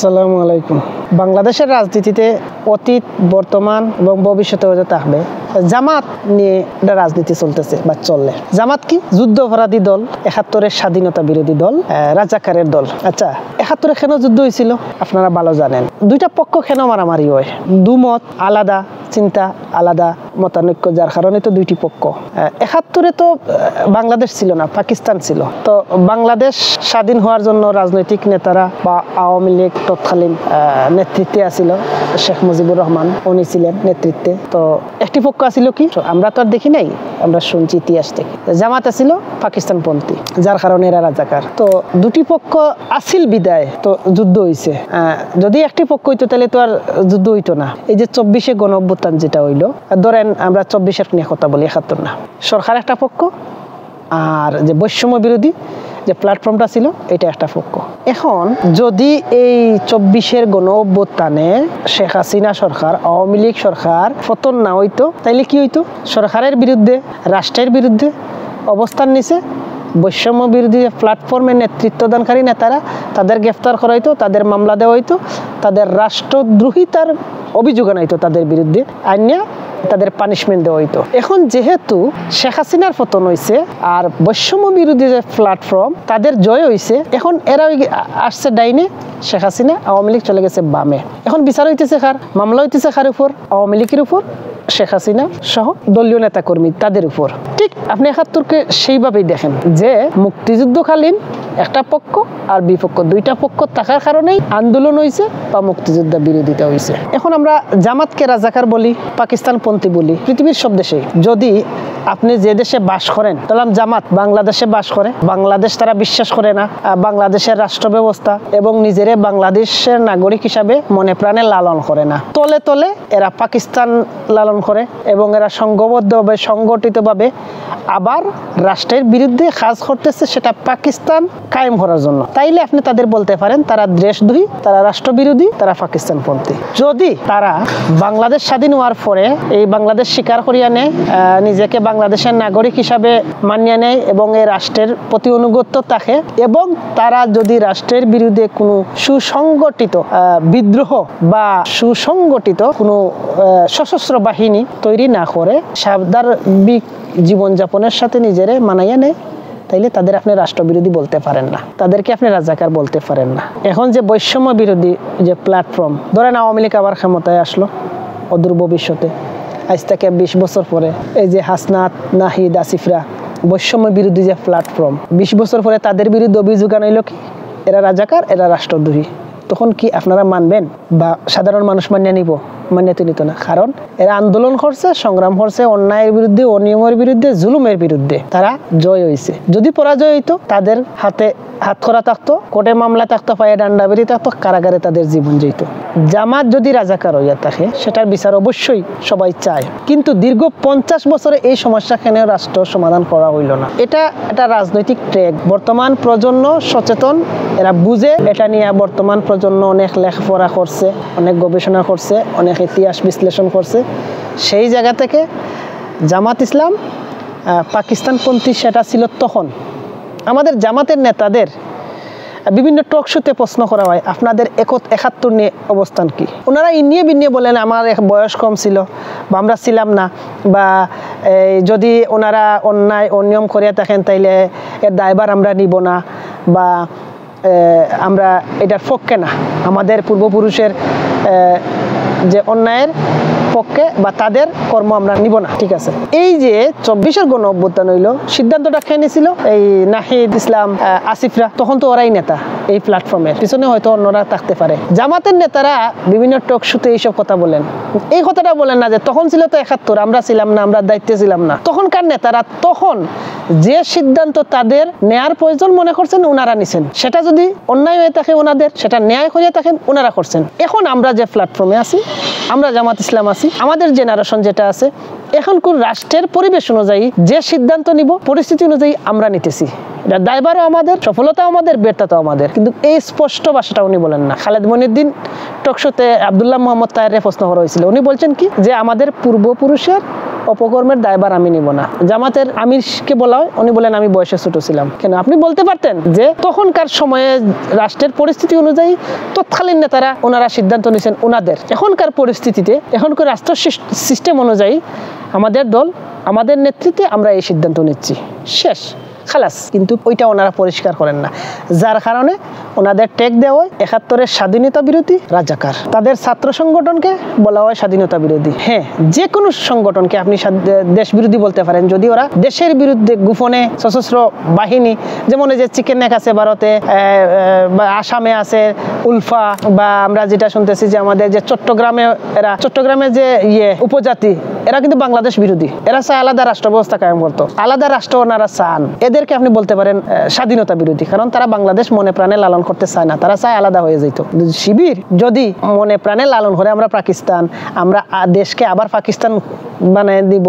আসসালামু আলাইকুম। বাংলাদেশের রাজনীতিতে অতীত, বর্তমান এবং ভবিষ্যতেও যে থাকবে, জামাত নিয়ে একটা রাজনীতি চলতেছে বা চললে। জামাত কি? যুদ্ধ অপরাধী দল, ৭১-এর স্বাধীনতা বিরোধী দল, রাজাকারের দল। আচ্ছা, ৭১-এ কেন যুদ্ধ হয়েছিল আপনারা ভালো জানেন। দুইটা পক্ষ কেন মারামারি হয়? দুমত আলাদা, চিন্তা আলাদা, মতানৈক্য, যার কারণে তো দুইটি পক্ষ। ৭১-এ তো বাংলাদেশ ছিল না, পাকিস্তান ছিল। তো বাংলাদেশ স্বাধীন হওয়ার জন্য রাজনৈতিক নেতারা বা আওয়ামী লীগ তৎকালীন নেতৃত্বে আছিল, শেখ মুজিবুর রহমান উনি ছিলেন নেতৃত্বে। তো একটি পক্ষ আছিল কি, আমরা তো আর দেখি নাই, আমরা শুনছি ইতিহাস থেকে, জামাত আছিল পাকিস্তানপন্থী, যার কারণে এরা রাজাকার। তো দুটি পক্ষ আছিল বিদায় তো যুদ্ধ হয়েছে। যদি একটি পক্ষ হইতো তাহলে তো আর যুদ্ধ হইতো না। এই যে ২৪-এ গণ অভ্যুত্থান যেটা হইলো, ধরেন আমরা ২৪-এর নিয়ে কথা বলি, ৭১ না, সরকার একটা পক্ষ, আর যে বৈষম্য বিরোধী যে প্ল্যাটফর্মটা ছিল এটা একটা পক্ষ। এখন যদি এই ২৪-এর গণ অভ্যুত্থানে শেখ হাসিনা সরকার, আওয়ামী লীগ সরকার পতন না হইতো, তাইলে কি হইতো? সরকারের বিরুদ্ধে, রাষ্ট্রের বিরুদ্ধে অবস্থান নিছে বৈষম্য বিরোধী প্ল্যাটফর্মের নেতৃত্বদানকারী নেতারা, তাদের গ্রেফতার করা হইতো, তাদের মামলা দেওয়া হইতো, তাদের রাষ্ট্রদ্রোহিতার অভিযোগ আনাইতো তাদের বিরুদ্ধে, আইনা তাদের পানিশমেন্ট দেওয়া হইতো। এখন যেহেতু শেখ হাসিনার পতন হয়েছে আর বৈষম্য বিরোধী যে প্ল্যাটফর্ম তাদের জয় হয়েছে, এখন এরা আসছে ডাইনে, শেখ হাসিনা, আওয়ামী লীগ চলে গেছে বামে। এখন বিচার হইতেছে কার? মামলা হইতেছে কার উপর? আওয়ামী লীগের উপর, শেখ হাসিনা সহ দলীয় নেতাকর্মী তাদের উপর। ঠিক আপনি ৭১-কে সেইভাবেই দেখেন যে মুক্তিযুদ্ধকালীন একটা পক্ষ আর বিপক্ষ, দুইটা পক্ষ থাকার কারণেই আন্দোলন হয়েছে বা মুক্তিযুদ্ধ বিরোধিতা হয়েছে। এখন আমরা জামাতকে রাজাকার বলি, পাকিস্তানপন্থী বলি, পৃথিবীর সব দেশেই। যদি আপনি যে দেশে বাস করেন, তাহলে জামাত বাংলাদেশে বাস করে, বাংলাদেশ তারা বিশ্বাস করে না, বাংলাদেশের রাষ্ট্র ব্যবস্থা এবং নিজেরে বাংলাদেশের নাগরিক হিসাবে মনে প্রাণে লালন করে না। তলে তলে এরা পাকিস্তান লালন করে এবং এরা সংঘবদ্ধভাবে, সংগঠিতভাবে আবার রাষ্ট্রের বিরুদ্ধে কাজ করতেছে, সেটা পাকিস্তান কায়েম করার জন্য। তাইলে আপনি তাদের বলতে পারেন তারা দেশদ্রোহী, তারা রাষ্ট্রবিরোধী, তারা পাকিস্তানপন্থী। যদি তারা বাংলাদেশ স্বাধীন হওয়ার পরে এই বাংলাদেশ স্বীকার করিয়া নেয়, নিজেকে বাংলাদেশের নাগরিক হিসাবে মানিয়ে নেয় এবং এই রাষ্ট্রের প্রতি অনুগত্য থাকে, এবং তারা যদি রাষ্ট্রের বিরুদ্ধে কোনো সুসংগঠিত বিদ্রোহ বা সুসংগঠিত কোনো সশস্ত্র বাহিনী তৈরি না করে সাধারণ জীবনযাপনের সাথে নিজেরে মানাইয়া নেয়, তাইলে তাদের আপনি রাষ্ট্রবিরোধী বলতে পারেন না, তাদেরকে আপনি রাজাকার বলতে পারেন না। এখন যে বৈষম্য বিরোধী যে প্ল্যাটফর্ম, ধরেন আওয়ামী লীগ আবার ক্ষমতায় আসলো অদূর ভবিষ্যতে, আজ থেকে ২০ বছর পরে, এই যে হাসনাত, নাহিদ, আসিফরা, বৈষম্য বিরোধী যে প্ল্যাটফর্ম, ২০ বছর পরে তাদের বিরুদ্ধে অভিযোগ আনাইল কি এরা রাজাকার, এরা রাষ্ট্রদ্রোহী, তখন কি আপনারা মানবেন বা সাধারণ মানুষ মানিয়ে নিব? মান্যতা নিত না। কারণ এরা আন্দোলন করছে, সংগ্রাম করছে, অন্যায়ের বিরুদ্ধে, অনিয়মের বিরুদ্ধে, জুলুমের বিরুদ্ধে, তারা জয় হয়েছে। যদি পরাজয় হইতো, তাদের হাতে হাত করা থাকতো, কোর্টে মামলা থাকতো, পায়ে ডান্ডা বেরিয়ে থাকতো, কারাগারে তাদের জীবন যেত। জামাত যদি রাজাকার হইয়া থাকে, সেটার বিচার অবশ্যই সবাই চায়, কিন্তু দীর্ঘ ৫০ বছরে এই সমস্যা কেন রাষ্ট্র সমাধান করা হইল না? এটা একটা রাজনৈতিক ট্র্যাক। বর্তমান প্রজন্ম সচেতন, এরা বুঝে এটা নিয়ে। বর্তমান প্রজন্ম অনেক লেখাপড়া করছে, অনেক গবেষণা করছে, অনেক ইতিহাস বিশ্লেষণ করছে। সেই জায়গা থেকে জামাত ইসলাম পাকিস্তানপন্থী সেটা ছিল তখন। আমাদের জামাতের নেতাদের বিভিন্ন টক শোতে প্রশ্ন করা হয়, আপনাদের ৭১ নিয়ে অবস্থান কি? ওনারা ইনিয়ে বিনিয়ে বলেন আমার বয়স কম ছিল বা আমরা ছিলাম না, বা যদি ওনারা অন্যায় অনিয়ম করিয়া থাকেন তাইলে এর দায়ভার আমরা নিব না, বা আমরা এটার পক্ষে না, আমাদের পূর্বপুরুষের যে অন্যায়ের পক্ষে বা তাদের কর্ম আমরা নিব না। ঠিক আছে, এই যে ২৪-এর গণ অভ্যুত্থান হইল, সিদ্ধান্তটা খেয়ে নিয়েছিল এই নাহিদ, ইসলাম, আসিফরা, তখন তো ওরাই নেতা এই প্ল্যাটফর্মের পিছনে, হয়তো অন্যরা থাকতে পারে। জামাতের নেতারা বিভিন্ন টক শোতে এইসব কথা বলেন, এই কথাটা বলেন না যে তখন ছিল তো ৭১, আমরা ছিলাম না, আমরা দায়িত্বে ছিলাম না। তখনকার নেতারা তখন যে সিদ্ধান্ত তাদের নেয়ার প্রয়োজন মনে করছেন, ওনারা নিছেন। সেটা যদি অন্যায় হয়ে থাকে ওনাদের, সেটা ন্যায় হয়ে থাকেন, ওনারা করছেন। এখন আমরা যে প্ল্যাটফর্মে আছি, আমরা জামাত ইসলাম আছি, আমাদের জেনারেশন যেটা আছে, এখন কোন রাষ্ট্রের পরিবেশ অনুযায়ী যে সিদ্ধান্ত নিব, পরিস্থিতি অনুযায়ী আমরা নিতেছি। এটা দায়ভারও আমাদের, সফলতাও আমাদের, ব্যর্থতাও আমাদের। কিন্তু এই স্পষ্ট ভাষাটা উনি বলেন না। খালেদ মনিউদ্দিন টকশোতে আব্দুল্লাহ মোহাম্মদ তাহেরের প্রশ্ন করা হয়েছিল, উনি বলছেন কি যে আমাদের পূর্বপুরুষের অপকর্মের দায়ভার আমি নিব না। জামাতের আমিরকে বলা হয়, উনি বলেন আমি বয়সে ছোট ছিলাম। কেন? আপনি বলতে পারতেন যে তখনকার সময়ে রাষ্ট্রের পরিস্থিতি অনুযায়ী তৎকালীন নেতারা ওনারা সিদ্ধান্ত নিয়েছেন ওনাদের। এখনকার পরিস্থিতিতে, এখনকার রাষ্ট্র সিস্টেম অনুযায়ী আমাদের দল, আমাদের নেতৃত্বে আমরা এই সিদ্ধান্ত নিচ্ছি, শেষ, খালাস। কিন্তু ওইটা ওনারা পরিষ্কার করেন না, যার কারণে ওনাদের ট্যাগ দেওয়া হয় 71-এর স্বাধীনতা বিরোধী রাজাকার। তাদের ছাত্র সংগঠনকে বলা হয় স্বাধীনতা বিরোধী। হ্যাঁ, যে কোনো সংগঠনকে আপনি দেশ বিরোধী বলতে পারেন যদি ওরা দেশের বিরুদ্ধে গোপনে সশস্ত্র বাহিনী, যেমন এই যে চিকেন নেক আছে ভারতে, বা আসামে আছে উলফা, বা আমরা যেটা শুনতেছি যে আমাদের যে চট্টগ্রামে যে উপজাতি, এরা কিন্তু বাংলাদেশ বিরোধী। এরা চায় আলাদা রাষ্ট্র ব্যবস্থা কায়েম করতো, আলাদা রাষ্ট্র ওনারা চান। এদেরকে আপনি বলতে পারেন স্বাধীনতা বিরোধী, কারণ তারা বাংলাদেশ মনে প্রাণে লালন করতে চায় না, তারা চায় আলাদা হয়ে যেত। শিবির যদি মনে প্রাণে লালন করে আমরা পাকিস্তান, আমরা দেশকে আবার পাকিস্তান বানিয়ে দিব,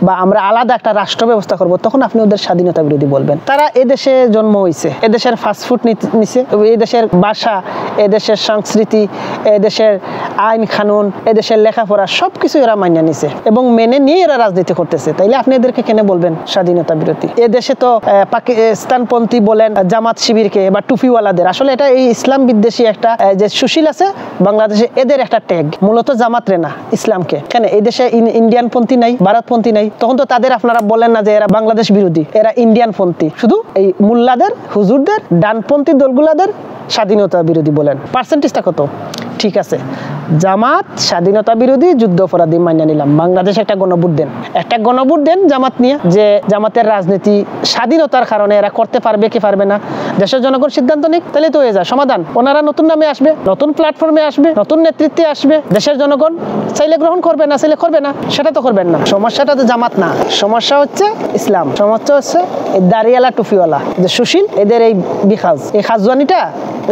বা আমরা আলাদা একটা রাষ্ট্র ব্যবস্থা করব, তখন আপনি ওদের স্বাধীনতা বিরোধী বলবেন। তারা এদেশে জন্ম হয়েছে, এদেশের ফাস্টফুড নিছে, এদেশের ভাষা, এদেশের সংস্কৃতি, এদেশের আইন কানুন, এদেশের লেখাপড়া সবকিছু এরা মানিয়ে নিছে এবং মেনে নিয়ে এরা রাজনীতি করতেছে। তাইলে আপনি এদেরকে কেন বলবেন স্বাধীনতা বিরোধী? এদেশে তো পাকিস্তানপন্থী বলেন জামাত শিবিরকে বা টুপিওয়ালাদের, আসলে এটা এই ইসলাম বিদ্বেষী একটা যে সুশীল আছে বাংলাদেশে, এদের একটা ট্যাগ, মূলত জামাতরে না ইসলামকে। কেন এই দেশে ইন্ডিয়ান পন্থী নাই, ভারতপন্থী নাই, তখন তো তাদের আপনারা বলেন না যে এরা বাংলাদেশ বিরোধী, এরা ইন্ডিয়ান পন্থী। শুধু এই মোল্লাদের, হুজুরদের, ডানপন্থী দলগুলাদের স্বাধীনতা বিরোধী বলেন। পার্সেন্টেজটা কত? ঠিক আছে, জামাত স্বাধীনতা বিরোধী, যুদ্ধ অপরাধী মান্য নিলাম। বাংলাদেশে একটা গণভোট দেন জামাত নিয়ে, যে জামাতের রাজনীতি স্বাধীনতার কারণে এরা করতে পারবে কি পারবে না, দেশের জনগণ সিদ্ধান্ত নিক, তাহলে তো হয়ে যায় সমাধান। ওনারা নতুন নামে আসবে, নতুন প্ল্যাটফর্মে আসবে, নতুন নেতৃত্বে আসবে, দেশের জনগণ চাইলে গ্রহণ করবে না, চাইলে করবে না, সেটা তো করবেন না। সমস্যাটা তো জামাত না, সমস্যা হচ্ছে ইসলাম, সমস্যা হচ্ছে এই দাড়িওয়ালা টুপিওয়ালা যে সুশীল, এদের এই বিখাজ, এই খাজওয়ানিটা,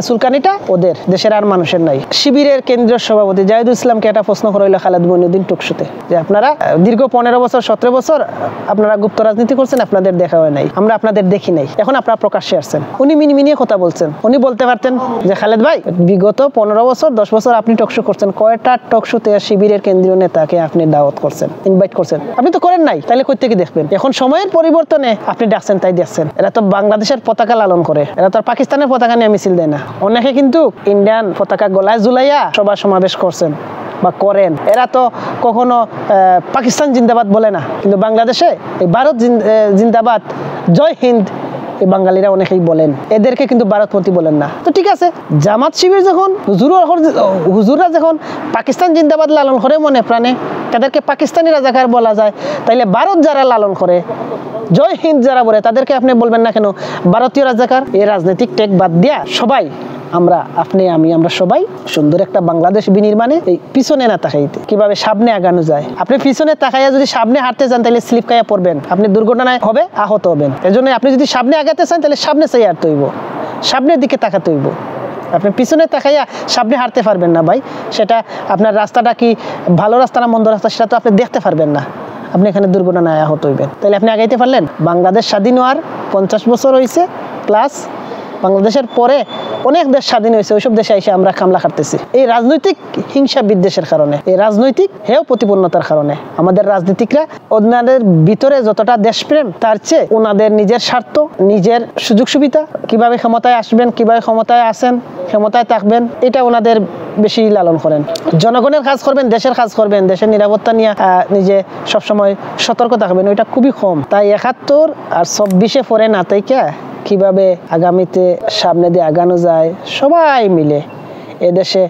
সুলকানিটা ওদের, দেশের আর মানুষের নাই। শিবিরের কেন্দ্রীয় সভাপতি জাহিদুল ইসলামকে একটা প্রশ্ন করা হইল খালেদ মঈনুদ্দিন টকশোতে, যে আপনারা দীর্ঘ 15 বছর 17 বছর আপনারা গুপ্ত রাজনীতি করছেন, আপনাদের দেখা হয় নাই, আমরা আপনাদের দেখি নাই, এখন আপনারা প্রকাশ্যে আসছেন। উনি মিনিমিনিয়ে কথা বলছেন, উনি বলতে পারতেন যে খালেদ ভাই বিগত 15 বছর 10 বছর আপনি টকশো করছেন, কয়টা টকশোতে শিবিরের কেন্দ্রীয় নেতাকে আপনি দাওয়াত করছেন, ইনভাইট করছেন? আপনি তো করেন নাই, তাহলে কই থেকে দেখবেন? এখন সময়ের পরিবর্তনে আপনি ডাকছেন, তাই দেখছেন। এরা তো বাংলাদেশের পতাকা লালন করে, এরা তো পাকিস্তানের পতাকা নিয়ে মিছিল দেয় না। অনেকে কিন্তু ইন্ডিয়ান পতাকা গলায় ঝুলাইয়া সভা সমাবেশ করছেন বা করেন। এরা তো কখনো পাকিস্তান জিন্দাবাদ বলে না, কিন্তু বাংলাদেশে এই ভারত জিন্দাবাদ, জয় হিন্দ, এই বাঙালিরা অনেকেই বলেন, এদেরকে কিন্তু ভারতপন্থী বলেন না। তো ঠিক আছে, জামাত শিবির যখন হুজুররা যখন পাকিস্তান জিন্দাবাদ লালন করে মনে প্রাণে, তাদেরকে পাকিস্তানি রাজাকার বলা যায়, তাইলে ভারত যারা লালন করে, জয় হিন্দ যারা বলে, তাদেরকে আপনি বলবেন না কেন ভারতীয় রাজাকার? এই রাজনৈতিক টেক বাদ দিয়া সবাই, আমরা, আপনি, আমি, আমরা সবাই সুন্দর একটা বাংলাদেশ বিনির্মাণে এই পিছনে না তাকাইতে, কিভাবে সামনে আগানো যায়। আপনি পিছনে তাকাইয়া যদি সামনে হাঁটতে যান, তাহলে স্লিপ খাইয়া পড়বেন, আপনি দুর্ঘটনায় হবে, আহত হবেন। এজন্য আপনি যদি সামনে আগাতে চান, তাহলে সামনে চাই হাঁটতে হইব, সামনের দিকে তাকাতে হইব। আপনি পিছনে তাকাইয়া সামনে হাঁটতে পারবেন না ভাই, সেটা আপনার রাস্তাটা কি ভালো রাস্তা না মন্দ রাস্তা, সেটা তো আপনি দেখতে পারবেন না, আপনি এখানে দুর্ঘটনায় আহত হইবেন। তাহলে আপনি আগাইতে পারলেন? বাংলাদেশ স্বাধীন হওয়ার 50 বছর হয়েছে প্লাস, বাংলাদেশের পরে অনেক দেশ স্বাধীন হয়েছে, ওইসব দেশে এসে আমরা কামলা খাটতেছি এই রাজনৈতিক হিংসা বিদ্বেষের কারণে, এই রাজনৈতিক হেয় প্রতিপন্নতার কারণে। আমাদের রাজনীতিকরা ওনাদের ভিতরে যতটা দেশপ্রেম, তার চেয়ে ওনাদের নিজের স্বার্থ, নিজের সুযোগ সুবিধা, কিভাবে ক্ষমতায় আসবেন, কিভাবে ক্ষমতায় আসেন, ক্ষমতায় থাকবেন, এটা ওনাদের বেশি লালন করেন। জনগণের কাজ করবেন, দেশের কাজ করবেন, দেশের নিরাপত্তা নিয়ে নিজে সবসময় সতর্ক থাকবেন, ওইটা খুবই কম। তাই 71 আর 24-এ পরে না তাইকা কিভাবে আগামীতে সামনে দিয়ে আগানো যায় সবাই মিলে। এদেশে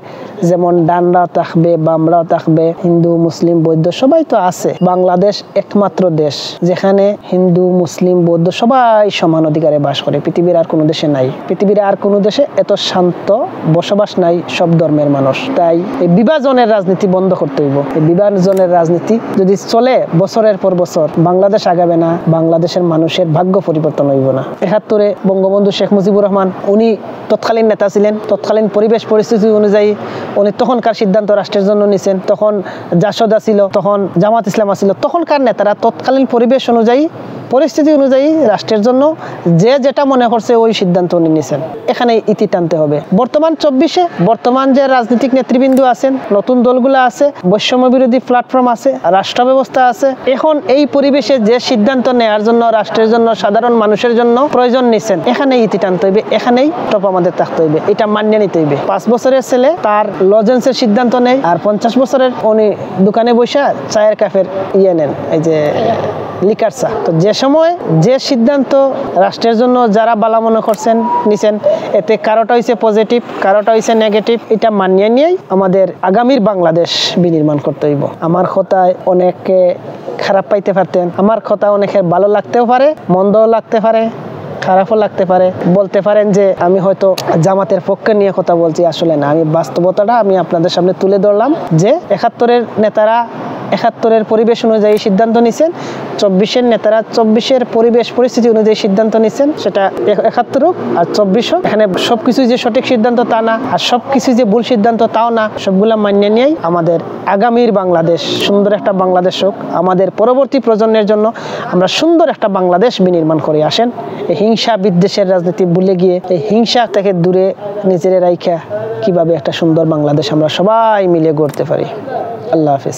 যেমন ডানরাও থাকবে, বামরাও থাকবে, হিন্দু মুসলিম বৌদ্ধ সবাই তো আছে। বাংলাদেশ একমাত্র দেশ যেখানে হিন্দু মুসলিম বৌদ্ধ সবাই সমান অধিকারে বাস করে, পৃথিবীর আর কোনো দেশে নাই। পৃথিবীর আর কোনো দেশে এত শান্ত বসবাস নাই সব ধর্মের মানুষ। তাই এই বিভাজনের রাজনীতি বন্ধ করতে হইব। এই বিভাজনের রাজনীতি যদি চলে বছরের পর বছর, বাংলাদেশ আগাবে না, বাংলাদেশের মানুষের ভাগ্য পরিবর্তন হইব না। 71-এ বঙ্গবন্ধু শেখ মুজিবুর রহমান, উনি তৎকালীন নেতা ছিলেন, তৎকালীন পরিবেশ পরিস্থিতি অনুযায়ী উনি তখনকার সিদ্ধান্ত রাষ্ট্রের জন্য নিছেন। তখন জাসদ ছিল, তখন জামাত ইসলাম ছিল, তখনকার নেতারা তৎকালীন পরিবেশ অনুযায়ী পরিস্থিতি অনুযায়ী রাষ্ট্রের জন্য যে যেটা মনে করছে ওই সিদ্ধান্ত উনি নিয়েছেন, এখানে ইতি টানতে হবে। বর্তমান 24-এ বর্তমান যে রাজনৈতিক নেতৃবৃন্দ আছেন, নতুন দলগুলো আছে, বৈষম্য বিরোধী প্ল্যাটফর্ম আছে, রাষ্ট্র ব্যবস্থা আছে, এখন এই পরিবেশে যে সিদ্ধান্ত নেওয়ার জন্য রাষ্ট্রের জন্য সাধারণ মানুষের জন্য প্রয়োজন নিছেন, এখানে ইতি টানতে হইবে, এখানেই টপ আমাদের থাকতে হইবে, এটা মানিয়ে নিতে হইবে। 5 বছরের ছেলে তার লজেন্সের সিদ্ধান্ত নেয়, আর 50 বছরের উনি দোকানে বসে চায়ের কাপের নেন, এই যে লিকার চা। তো যে সময় যে সিদ্ধান্ত রাষ্ট্রের জন্য যারা বালা মনে করছেন নিছেন, এতে কারোটা হয়েছে পজিটিভ, কারোটা হয়েছে নেগেটিভ, এটা মানিয়ে নিয়েই আমাদের আগামীর বাংলাদেশ বিনির্মাণ করতে হইব। আমার কথায় অনেকে খারাপ পাইতে পারতেন, আমার কথা অনেকের ভালো লাগতেও পারে, মন্দও লাগতে পারে, খারাপও লাগতে পারে, বলতে পারেন যে আমি হয়তো জামাতের পক্ষে নিয়ে কথা বলছি। আসলে না, আমি বাস্তবতাটা আমি আপনাদের সামনে তুলে ধরলাম যে 71-এর নেতারা 71-এর পরিবেশ অনুযায়ী সিদ্ধান্ত নিছেন, 24-এর নেতারা 24-এর পরিবেশ পরিস্থিতি অনুযায়ী সিদ্ধান্ত নিছেন, সেটা 71 হোক আর 24 হোক, এখানে সবকিছু যে সঠিক সিদ্ধান্ত তা না, আর সবকিছু যে ভুল সিদ্ধান্ত তাও না, সবগুলা মানিয়ে নিয়েই আমাদের আগামীর বাংলাদেশ সুন্দর একটা বাংলাদেশ হোক, আমাদের পরবর্তী প্রজন্মের জন্য আমরা সুন্দর একটা বাংলাদেশ বিনির্মাণ করে আসেন। এই হিংসা বিদ্বেষের রাজনীতি ভুলে গিয়ে এই হিংসা থেকে দূরে নিজের রাইখা কিভাবে একটা সুন্দর বাংলাদেশ আমরা সবাই মিলে গড়তে পারি। আল্লাহ হাফিজ।